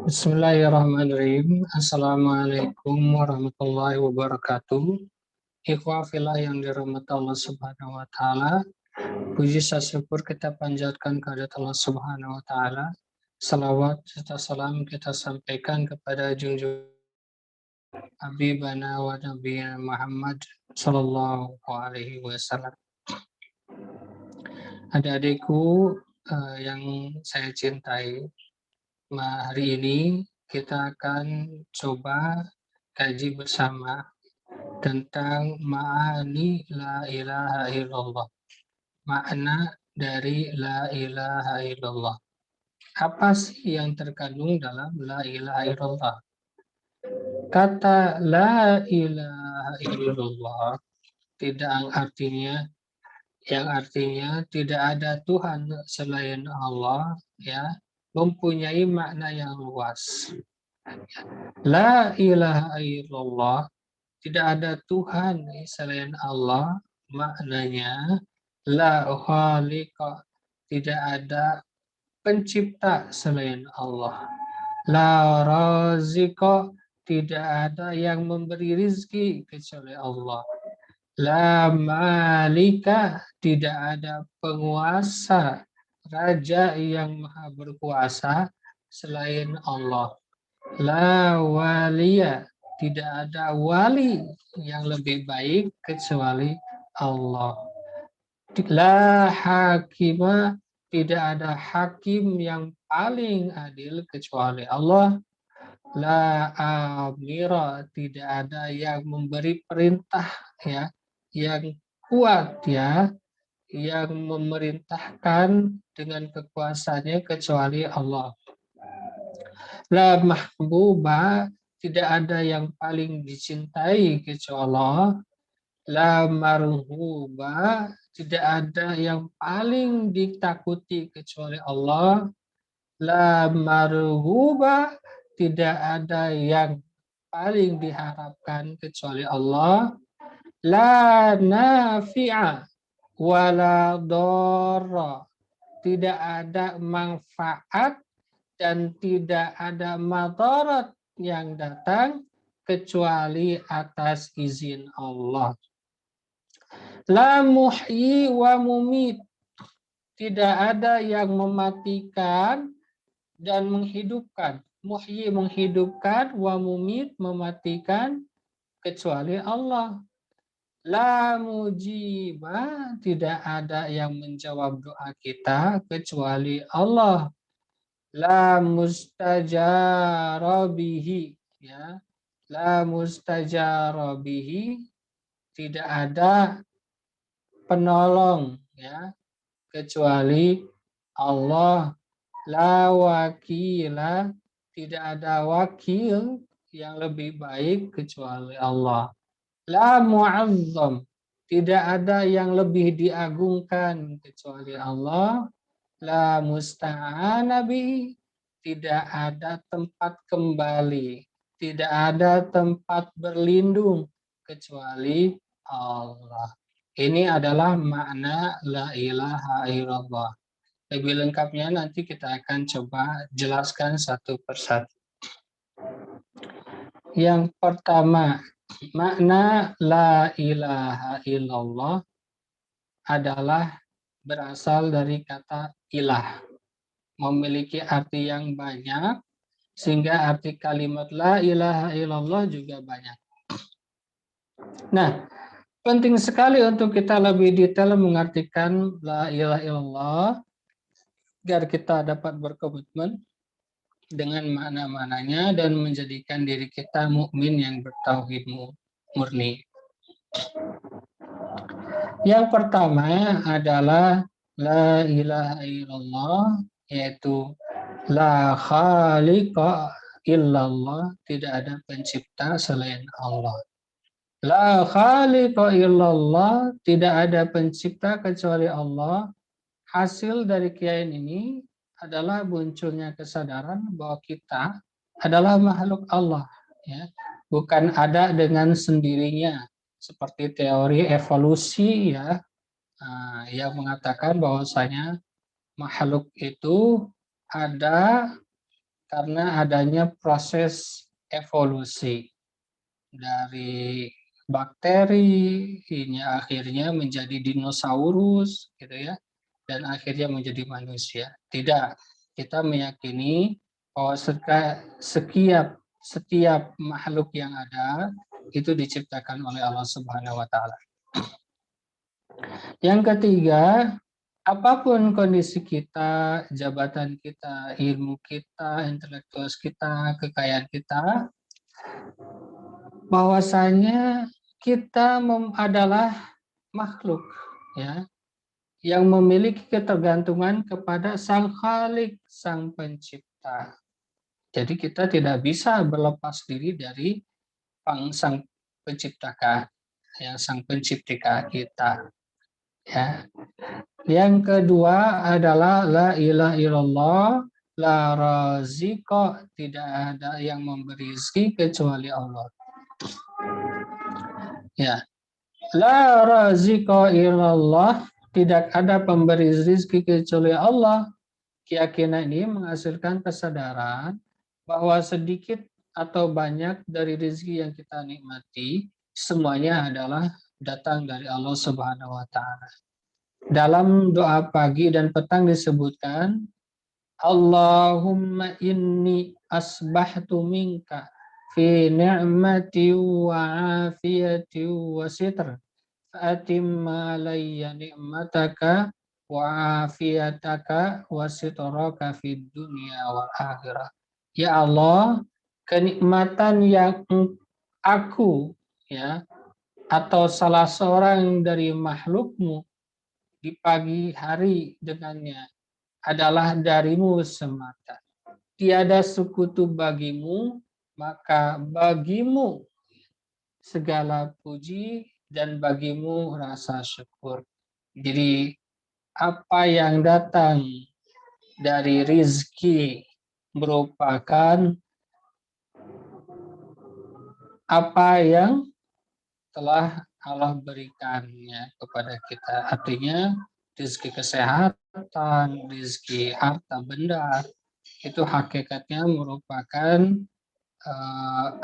Bismillahirrahmanirrahim. Assalamualaikum warahmatullahi wabarakatuh. Ikhwah fillah yang dirahmati Allah Subhanahu wa taala. Puji syukur kita panjatkan kepada Allah Subhanahu wa taala. Salawat serta salam kita sampaikan kepada junjungan Habibana wa Nabiyana Muhammad sallallahu alaihi wasallam. Adik-adikku yang saya cintai, hari ini kita akan coba kaji bersama tentang ma'ani la ilaha illallah. Makna dari la ilaha illallah. Apa sih yang terkandung dalam la ilaha illallah? Kata la ilaha illallah yang artinya tidak ada Tuhan selain Allah, ya, mempunyai makna yang luas. La ilaha illallah, tidak ada Tuhan selain Allah, maknanya la khaliqa, tidak ada pencipta selain Allah. La raziqa, tidak ada yang memberi rizki kecuali Allah. La malika, tidak ada penguasa, raja yang maha berkuasa selain Allah. La waliya, tidak ada wali yang lebih baik kecuali Allah. La hakimah, tidak ada hakim yang paling adil kecuali Allah. La amira, tidak ada yang memberi perintah, ya, yang kuat, ya, yang memerintahkan dengan kekuasaannya kecuali Allah. La mahbuba, tidak ada yang paling dicintai kecuali Allah. La marhuba, tidak ada yang paling ditakuti kecuali Allah. La marhuba, tidak ada yang paling diharapkan kecuali Allah. La nafi'a wala dharra, tidak ada manfaat dan tidak ada madarat yang datang kecuali atas izin Allah. La muhyi wa mumit, tidak ada yang mematikan dan menghidupkan. Muhyi menghidupkan, wa mumit mematikan, kecuali Allah. La mujiba, tidak ada yang menjawab doa kita kecuali Allah. La mustajarabihi, ya. La mustajarabihi, tidak ada penolong, ya, kecuali Allah. La wakila, tidak ada wakil yang lebih baik kecuali Allah. La mu'azzam, tidak ada yang lebih diagungkan kecuali Allah. La musta'anabi, tidak ada tempat kembali, tidak ada tempat berlindung kecuali Allah. Ini adalah makna la ilaha illallah. Lebih lengkapnya nanti kita akan coba jelaskan satu persatu. Yang pertama, makna la ilaha illallah adalah berasal dari kata ilah, memiliki arti yang banyak, sehingga arti kalimat la ilaha illallah juga banyak. Nah, penting sekali untuk kita lebih detail mengartikan la ilaha illallah, agar kita dapat berkomitmen dengan makna-maknanya dan menjadikan diri kita mukmin yang bertauhid murni. Yang pertama adalah la ilaha illallah, yaitu la khaliqa illallah, tidak ada pencipta selain Allah. La khaliqa illallah, tidak ada pencipta kecuali Allah. Hasil dari kiaian ini adalah munculnya kesadaran bahwa kita adalah makhluk Allah, ya, bukan ada dengan sendirinya seperti teori evolusi, ya, yang mengatakan bahwasanya makhluk itu ada karena adanya proses evolusi dari bakteri ini akhirnya menjadi dinosaurus gitu ya, dan akhirnya menjadi manusia. Tidak, kita meyakini bahwa setiap makhluk yang ada itu diciptakan oleh Allah Subhanahu wa taala. Yang ketiga, apapun kondisi kita, jabatan kita, ilmu kita, intelektual kita, kekayaan kita, bahwasanya kita adalah makhluk ya yang memiliki ketergantungan kepada Sang Khalik, Sang Pencipta. Jadi kita tidak bisa berlepas diri dari Sang Pencipta, ya, Sang Pencipta kita. Ya. Yang kedua adalah la ilaha illallah, la raziqa, tidak ada yang memberi rezeki kecuali Allah. Ya. La raziqa illallah, tidak ada pemberi rezeki kecuali Allah. Keyakinan ini menghasilkan kesadaran bahwa sedikit atau banyak dari rezeki yang kita nikmati, semuanya adalah datang dari Allah Subhanahu wa taala. Dalam doa pagi dan petang disebutkan, Allahumma inni asbahtu minka fi ni'mati wa afiyati wa sitr. Fa'atimma alayya ni'mataka wa afiyataka wa sitraka fid dunya wal akhirah. Ya Allah, kenikmatan yang aku ya atau salah seorang dari makhlukmu di pagi hari dengannya adalah darimu semata. Tiada sekutu bagimu, maka bagimu segala puji dan bagimu rasa syukur. Jadi apa yang datang dari rizki merupakan apa yang telah Allah berikannya kepada kita. Artinya rezeki kesehatan, rezeki harta benda, itu hakikatnya merupakan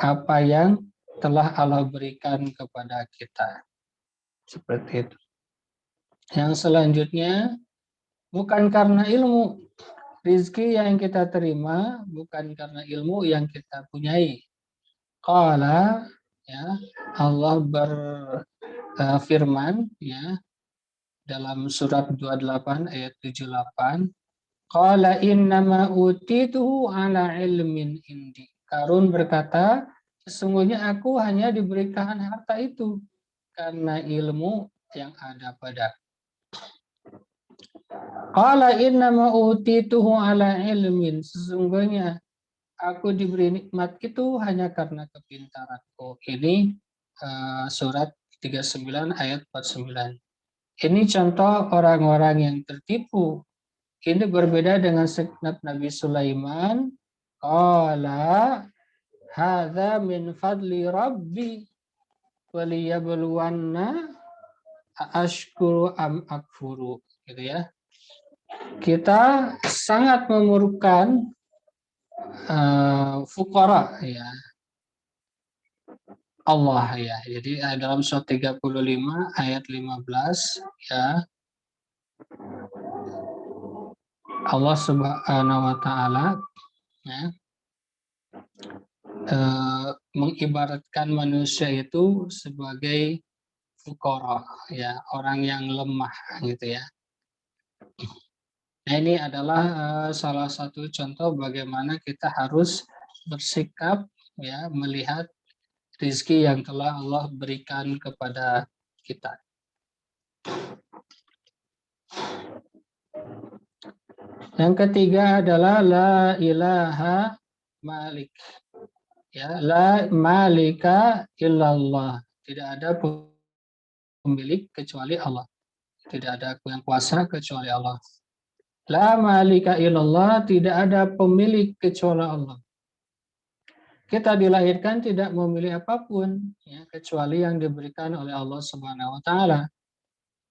apa yang telah Allah berikan kepada kita. Seperti itu. Yang selanjutnya, bukan karena ilmu. Rizki yang kita terima bukan karena ilmu yang kita punyai. Qala, ya, Allah berfirman ya dalam surat 28 ayat 78, qala innama utituhu ala ilmin indi. Karun berkata, sesungguhnya aku hanya diberikan harta itu karena ilmu yang ada padaku. Qala innama utituhu ala ilmin. Sesungguhnya aku diberi nikmat itu hanya karena kepintaranku. Ini surat 39 ayat 49. Ini contoh orang-orang yang tertipu. Ini berbeda dengan seknat Nabi Sulaiman. Qala hadza min fadli rabbi waliyabluwanna ashkuru am akfuru. Gitu ya. Kita sangat memerlukan fuqara ya Allah ya. Jadi dalam surat 35 ayat 15 ya, Allah Subhanahu wa taala ya, mengibaratkan manusia itu sebagai fuqara ya, orang yang lemah gitu ya. Nah, ini adalah salah satu contoh bagaimana kita harus bersikap ya melihat rezeki yang telah Allah berikan kepada kita. Yang ketiga adalah la ilaha malik. Ya, la malika illallah. Tidak ada pemilik kecuali Allah. Tidak ada yang kuasa kecuali Allah. La malika illallah, tidak ada pemilik kecuali Allah. Kita dilahirkan tidak memilih apapun ya, kecuali yang diberikan oleh Allah Subhanahu wa taala.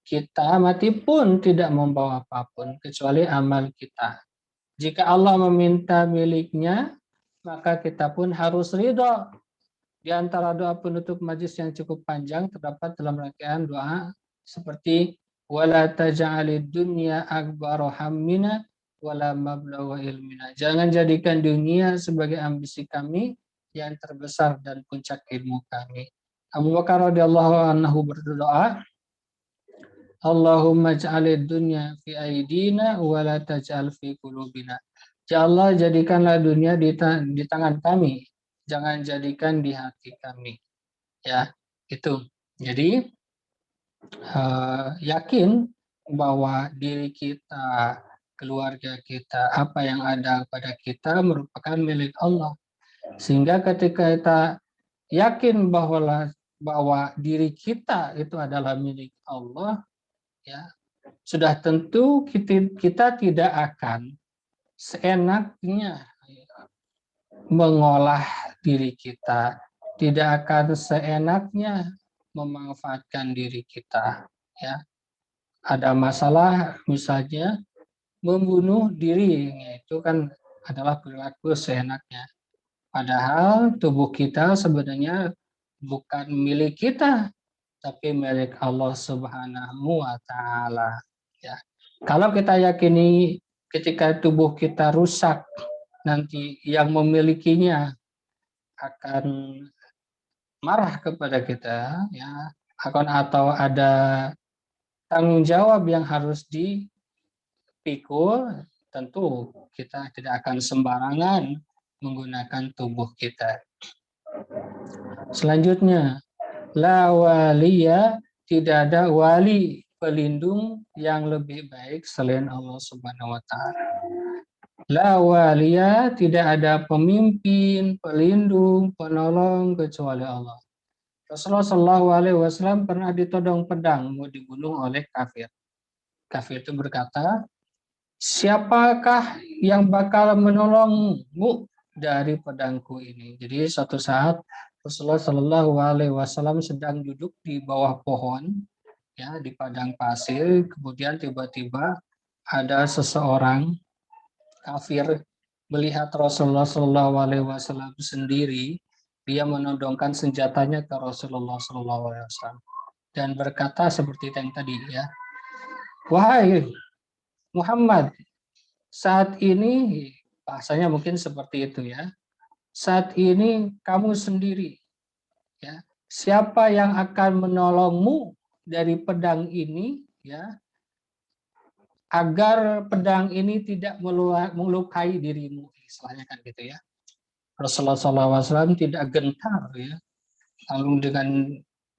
Kita mati pun tidak membawa apapun kecuali amal kita. Jika Allah meminta miliknya, maka kita pun harus ridho. Di antara doa penutup majlis yang cukup panjang terdapat dalam rangkaian doa seperti wala taj'alid dunya akbara hammina wala mablagha ilmina. Jangan jadikan dunia sebagai ambisi kami yang terbesar dan puncak ilmu kami. Abu Bakar radhiyallahu anhu berdoa, Allahumma ja'alid dunya fi aidina wa la taj'al fi qulubina. Ya Allah, jadikanlah dunia di tangan kami, jangan jadikan di hati kami. Ya, itu. Jadi yakin bahwa diri kita, keluarga kita, apa yang ada pada kita merupakan milik Allah. Sehingga ketika kita yakin bahwa diri kita itu adalah milik Allah, ya sudah tentu kita tidak akan seenaknya mengolah diri kita, tidak akan seenaknya memanfaatkan diri kita. Ya, ada masalah misalnya membunuh diri, itu kan adalah perilaku seenaknya. Padahal tubuh kita sebenarnya bukan milik kita, tapi milik Allah Subhanahu wa Ta'ala. Ya. Kalau kita yakini ketika tubuh kita rusak, nanti yang memilikinya akan marah kepada kita, ya, atau ada tanggung jawab yang harus dipikul, tentu kita tidak akan sembarangan menggunakan tubuh kita. Selanjutnya, la waliya, tidak ada wali pelindung yang lebih baik selain Allah Subhanahu wa Ta'ala. La waliya, tidak ada pemimpin, pelindung, penolong kecuali Allah. Rasulullah Shallallahu Alaihi Wasallam pernah ditodong pedang mau dibunuh oleh kafir. Kafir itu berkata, siapakah yang bakal menolongmu dari pedangku ini? Jadi suatu saat Rasulullah Shallallahu Alaihi Wasallam sedang duduk di bawah pohon, ya, di padang pasir. Kemudian tiba-tiba ada seseorang kafir melihat Rasulullah Shallallahu Alaihi Wasallam sendiri, dia menodongkan senjatanya ke Rasulullah Shallallahu Alaihi Wasallam dan berkata seperti yang tadi, ya, wahai Muhammad, saat ini bahasanya mungkin seperti itu, ya. Saat ini kamu sendiri, ya. Siapa yang akan menolongmu dari pedang ini, ya, agar pedang ini tidak melukai dirimu, istilahnya kan gitu, ya. Rasulullah SAW tidak gentar, ya. Lalu dengan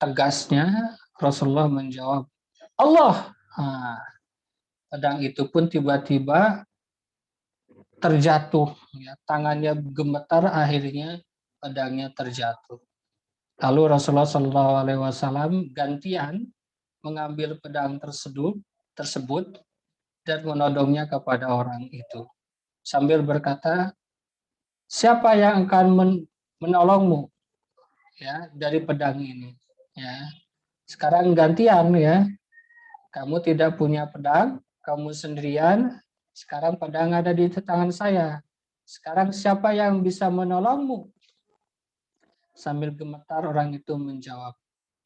tegasnya Rasulullah menjawab, Allah. Nah, pedang itu pun tiba-tiba terjatuh, ya, tangannya gemetar, akhirnya pedangnya terjatuh. Lalu Rasulullah SAW gantian mengambil pedang tersebut dan menodongnya kepada orang itu sambil berkata, siapa yang akan menolongmu, ya, dari pedang ini, ya. Sekarang gantian, ya, kamu tidak punya pedang, kamu sendirian, sekarang pedang ada di tangan saya. Sekarang siapa yang bisa menolongmu? Sambil gemetar orang itu menjawab,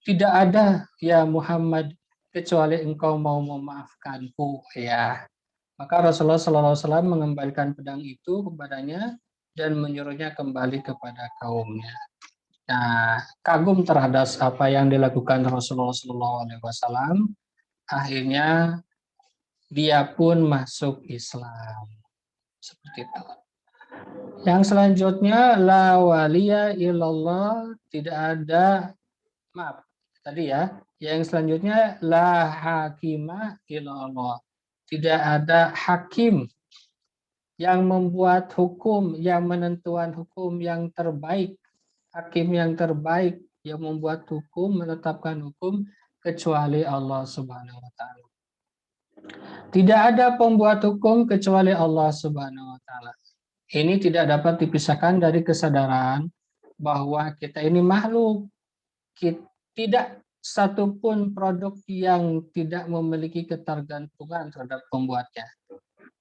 tidak ada ya Muhammad kecuali engkau mau memaafkanku, ya. Maka Rasulullah SAW mengembalikan pedang itu kepadanya dan menyuruhnya kembali kepada kaumnya. Nah, kagum terhadap apa yang dilakukan Rasulullah SAW, akhirnya dia pun masuk Islam. Seperti itu. Yang selanjutnya, la waliya illallah, tidak ada, maaf, tadi, ya. Yang selanjutnya, la hakima illallah, tidak ada hakim yang membuat hukum, yang menentukan hukum yang terbaik, hakim yang terbaik yang membuat hukum, menetapkan hukum kecuali Allah Subhanahu wa Ta'ala. Tidak ada pembuat hukum kecuali Allah Subhanahu wa Ta'ala. Ini tidak dapat dipisahkan dari kesadaran bahwa kita ini makhluk. Tidak satupun produk yang tidak memiliki ketergantungan terhadap pembuatnya.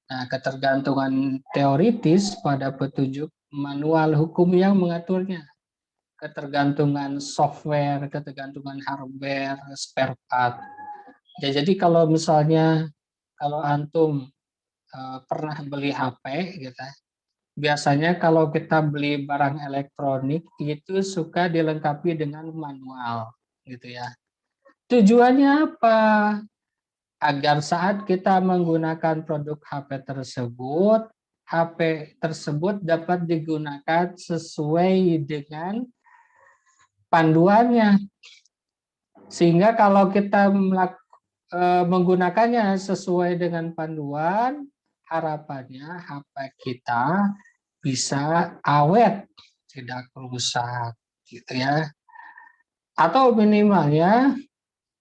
Nah, ketergantungan teoritis pada petunjuk manual hukum yang mengaturnya. Ketergantungan software, ketergantungan hardware, spare part. Ya, jadi kalau misalnya kalau antum pernah beli HP gitu, biasanya kalau kita beli barang elektronik itu suka dilengkapi dengan manual gitu ya. Tujuannya apa? Agar saat kita menggunakan produk HP tersebut, HP tersebut dapat digunakan sesuai dengan panduannya. Sehingga kalau kita menggunakannya sesuai dengan panduan, harapannya HP kita bisa awet, tidak rusak, gitu ya. Atau minimalnya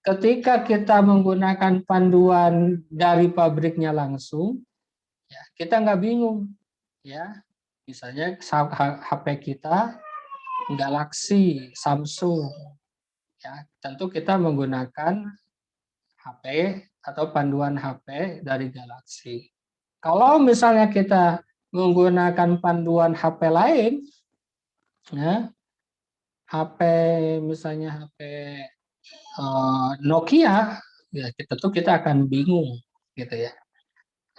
ketika kita menggunakan panduan dari pabriknya langsung, ya, kita nggak bingung, ya. Misalnya HP kita Galaxy, Samsung, ya, tentu kita menggunakan HP atau panduan HP dari Galaxy. Kalau misalnya kita menggunakan panduan HP lain, ya, HP misalnya HP Nokia, ya tentu kita akan bingung, gitu ya.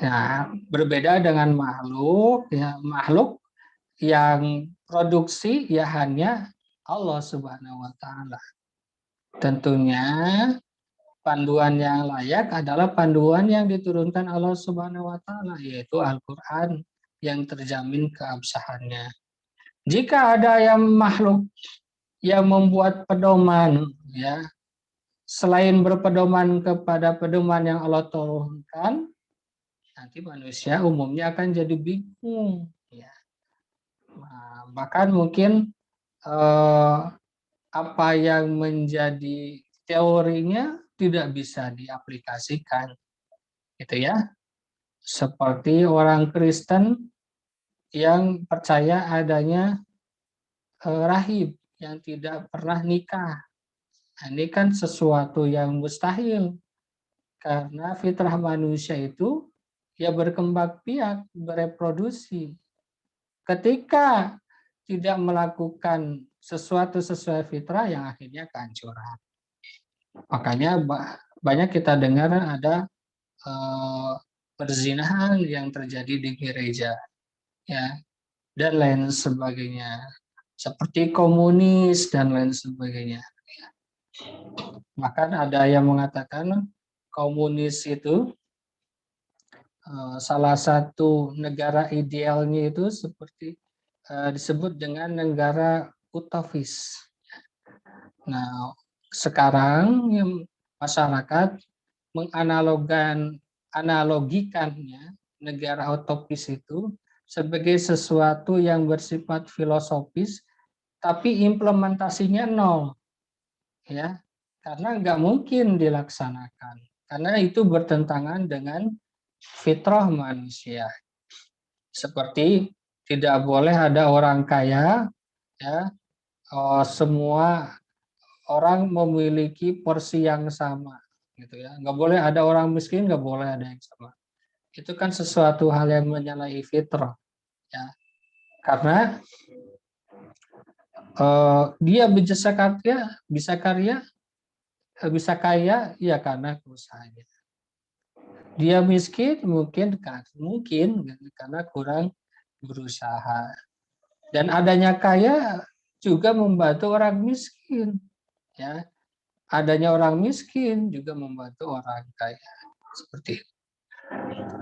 Nah, berbeda dengan makhluk, ya makhluk yang produksi ya hanya Allah Subhanahu wa taala. Tentunya panduan yang layak adalah panduan yang diturunkan Allah Subhanahu wa taala, yaitu Al-Qur'an yang terjamin keabsahannya. Jika ada yang makhluk yang membuat pedoman, ya, selain berpedoman kepada pedoman yang Allah turunkan, nanti manusia umumnya akan jadi bingung, ya. Nah, bahkan mungkin apa yang menjadi teorinya tidak bisa diaplikasikan, gitu ya. Seperti orang Kristen yang percaya adanya rahib yang tidak pernah nikah. Nah, ini kan sesuatu yang mustahil karena fitrah manusia itu ya berkembang biak, bereproduksi. Ketika tidak melakukan sesuatu sesuai fitrah yang akhirnya kehancuran. Makanya banyak kita dengar ada perzinahan yang terjadi di gereja, ya, dan lain sebagainya, seperti komunis dan lain sebagainya. Bahkan ada yang mengatakan komunis itu salah satu negara idealnya itu seperti disebut dengan negara utopis. Nah, sekarang masyarakat analogikannya negara utopis itu sebagai sesuatu yang bersifat filosofis, tapi implementasinya nol, ya, karena nggak mungkin dilaksanakan, karena itu bertentangan dengan fitrah manusia. Seperti tidak boleh ada orang kaya, ya, semua orang memiliki porsi yang sama, gitu ya. Nggak boleh ada orang miskin, nggak boleh ada yang sama. Itu kan sesuatu hal yang menyalahi fitrah, ya. Karena dia bisa kaya ya karena usahanya. Dia miskin mungkin karena kurang berusaha. Dan adanya kaya juga membantu orang miskin, ya. Adanya orang miskin juga membantu orang kaya. Seperti itu.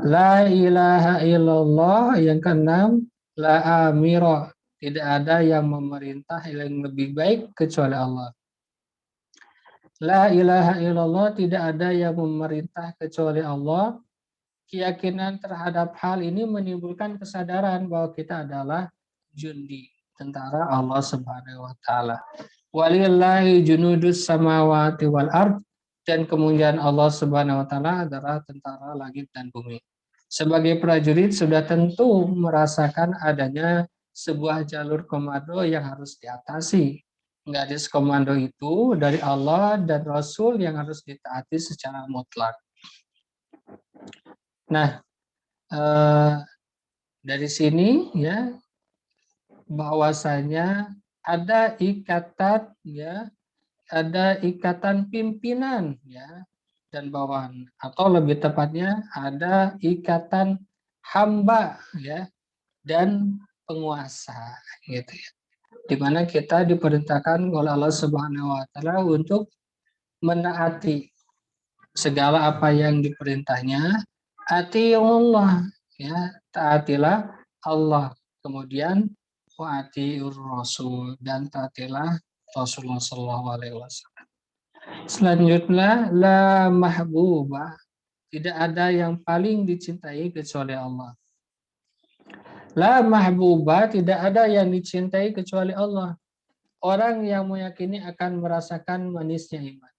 La ilaha illallah, yang keenam, la amiro, tidak ada yang memerintah yang lebih baik kecuali Allah. La ilaha illallah, tidak ada yang memerintah kecuali Allah. Keyakinan terhadap hal ini menimbulkan kesadaran bahwa kita adalah jundi, tentara Allah Subhanahu wa taala. Walillahi junudus samawati wal ard, dan kemuliaan Allah Subhanahu wa taala adalah tentara langit dan bumi. Sebagai prajurit sudah tentu merasakan adanya sebuah jalur komando yang harus diatasi. Garis komando itu dari Allah dan Rasul yang harus ditaati secara mutlak. Nah, Dari sini ya bahwasanya ada ikatan ya, ada ikatan pimpinan ya dan bawahan, atau lebih tepatnya ada ikatan hamba ya dan penguasa gitu ya. Di mana kita diperintahkan oleh Allah Subhanahu wa taala untuk menaati segala apa yang diperintahnya, atiullah ya, taatilah Allah. Kemudian waatiur rasul, dan taatilah Rasulullah sallallahu alaihi wasallam. Selanjutnya la mahbubah, tidak ada yang paling dicintai kecuali Allah. La mahbubah, tidak ada yang dicintai kecuali Allah. Orang yang meyakini akan merasakan manisnya iman.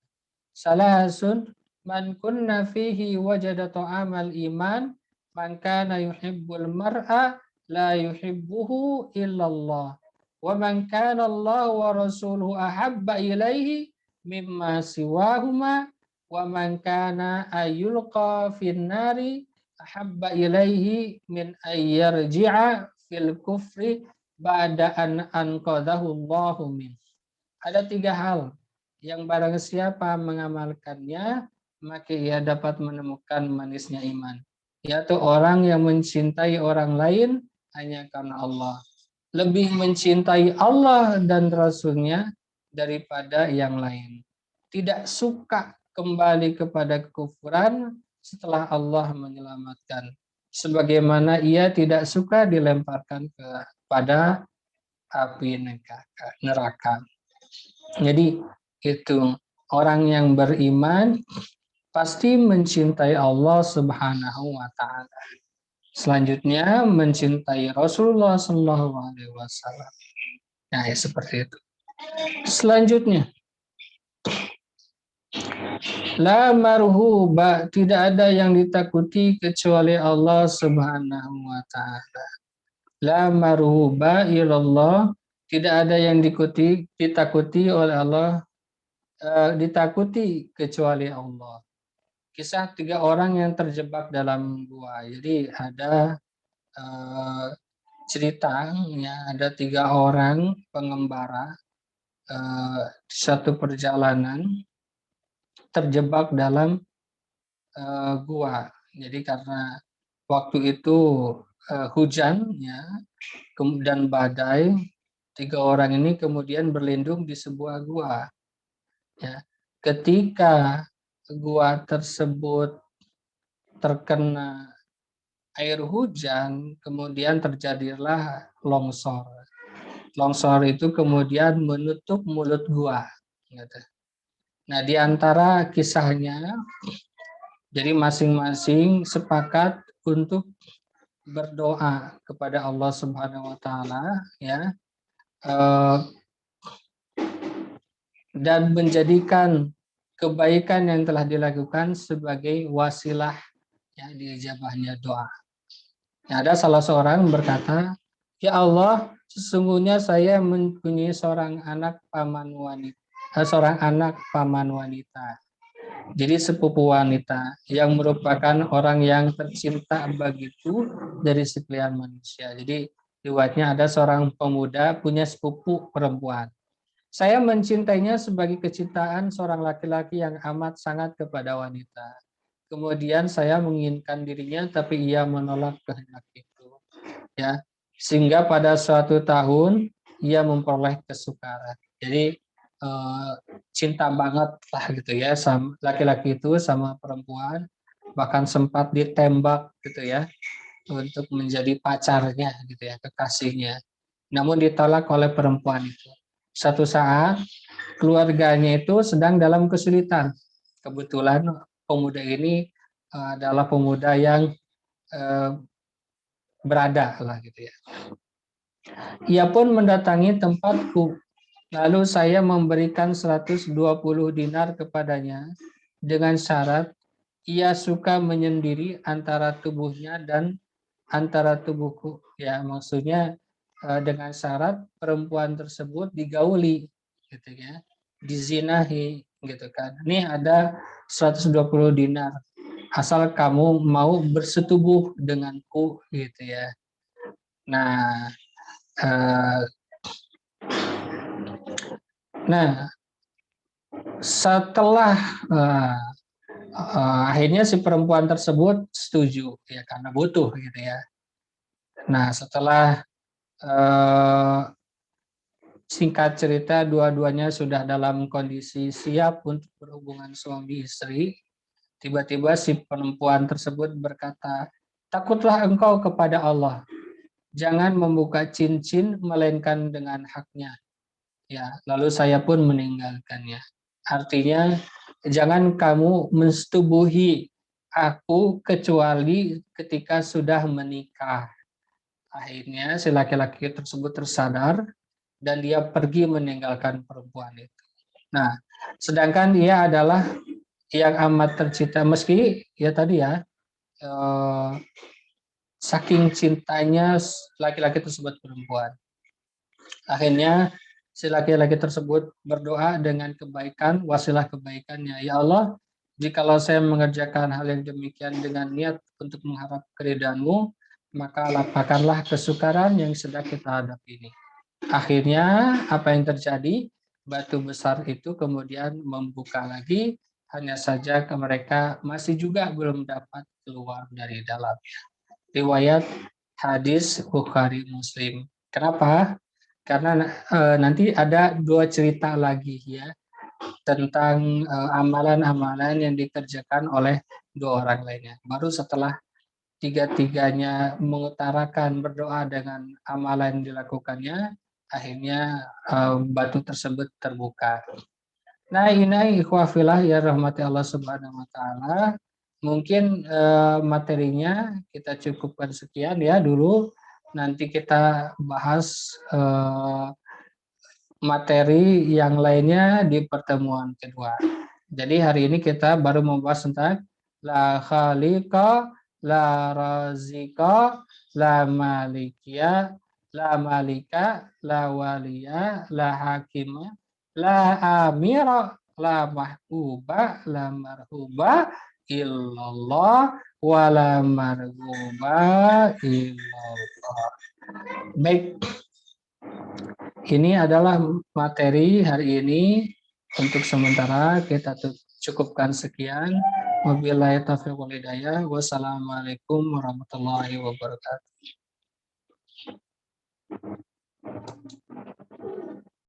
Salasun man kunna fihi wajada ta'amal iman, man kana yuhibbul mar'a la yuhibbuhu illallah, wa man kana Allah wa rasuluhu ahabba ilaihi mimma siwahuma, wa man kana ayyulqa fin nari ahabba ilaihi min ayyarji'a fil kufri ba'da an anqadahu Allahu min. Ada 3 hal yang barang siapa mengamalkannya, maka ia dapat menemukan manisnya iman. Yaitu orang yang mencintai orang lain hanya karena Allah. Lebih mencintai Allah dan Rasul-Nya daripada yang lain. Tidak suka kembali kepada kekufuran setelah Allah menyelamatkan. Sebagaimana ia tidak suka dilemparkan kepada api neraka. Jadi itu orang yang beriman pasti mencintai Allah Subhanahu wa taala. Selanjutnya mencintai Rasulullah Shallallahu alaihi wasallam. Nah, ya seperti itu. Selanjutnya la marhuba, tidak ada yang ditakuti kecuali Allah Subhanahu wa taala. La marhuba illallah, tidak ada yang ditakuti oleh Allah, ditakuti kecuali Allah. Kisah 3 orang yang terjebak dalam gua. Jadi ada cerita ya, ada 3 orang pengembara di satu perjalanan terjebak dalam gua. Jadi karena waktu itu hujan ya dan badai, 3 orang ini kemudian berlindung di sebuah gua. Ya, ketika gua tersebut terkena air hujan, kemudian terjadilah longsor. Longsor itu kemudian menutup mulut gua. Gitu. Nah, di antara kisahnya, jadi masing-masing sepakat untuk berdoa kepada Allah Subhanahu Wa Taala, ya, dan menjadikan kebaikan yang telah dilakukan sebagai wasilah ya diijabahnya doa. Nah, ada salah seorang berkata, ya Allah, sesungguhnya saya mempunyai seorang anak paman wanita. Jadi sepupu wanita yang merupakan orang yang tercinta bagiku dari sekalian manusia. Jadi riwayatnya ada seorang pemuda punya sepupu perempuan. Saya mencintainya sebagai kecintaan seorang laki-laki yang amat sangat kepada wanita. Kemudian saya menginginkan dirinya, tapi ia menolak kehendak itu. Ya, sehingga pada suatu tahun ia memperoleh kesukaran. Jadi cinta banget lah gitu ya sama laki-laki itu sama perempuan, bahkan sempat ditembak gitu ya untuk menjadi pacarnya gitu ya, kekasihnya. Namun ditolak oleh perempuan itu. Satu saat keluarganya itu sedang dalam kesulitan. Kebetulan pemuda ini adalah pemuda yang berada lah gitu ya. Ia pun mendatangi tempatku. Lalu saya memberikan 120 dinar kepadanya dengan syarat ia suka menyendiri antara tubuhnya dan antara tubuhku. Ya, maksudnya dengan syarat perempuan tersebut digauli gitu ya, dizinahi gitu kan. Ini ada 120 dinar. asal kamu mau bersetubuh denganku gitu ya. Nah, uh, setelah akhirnya si perempuan tersebut setuju ya karena butuh gitu ya. Nah, setelah singkat cerita dua-duanya sudah dalam kondisi siap untuk berhubungan suami istri, tiba-tiba si perempuan tersebut berkata, "Takutlah engkau kepada Allah. Jangan membuka cincin melainkan dengan haknya." Ya, lalu saya pun meninggalkannya. Artinya, jangan kamu mensetubuhi aku kecuali ketika sudah menikah. Akhirnya si laki-laki tersebut tersadar dan dia pergi meninggalkan perempuan itu. Nah, sedangkan dia adalah yang amat tercinta, meski ya tadi ya, eh, saking cintanya laki-laki tersebut perempuan. Akhirnya si laki-laki tersebut berdoa dengan kebaikan, wasilah kebaikannya. Ya Allah, jikalau saya mengerjakan hal yang demikian dengan niat untuk mengharap keridhaan-Mu, maka lapangkanlah kesukaran yang sedang kita hadapi ini. Akhirnya apa yang terjadi? Batu besar itu kemudian membuka lagi, hanya saja mereka masih juga belum dapat keluar dari dalamnya. Riwayat hadis Bukhari Muslim. Kenapa? Karena nanti ada dua cerita lagi ya tentang amalan-amalan yang dikerjakan oleh dua orang lainnya. Baru setelah tiga-tiganya mengutarakan berdoa dengan amalan yang dilakukannya, akhirnya batu tersebut terbuka. Nah, ini ikhwafillah ya rahmati Allah Subhanahu wa taala. Mungkin materinya kita cukupkan sekian ya dulu. Nanti kita bahas materi yang lainnya di pertemuan kedua. Jadi hari ini kita baru membahas tentang la khaliqa, la razika, la malikia, la malika, la waliya, la hakima, la amira, la mahbuba, la marhuba, illallah, wa la marhuba, illallah. Baik, ini adalah materi hari ini. Untuk sementara kita cukupkan sekian. Wabillahi taufiq wal hidayah. Wassalamualaikum warahmatullahi wabarakatuh.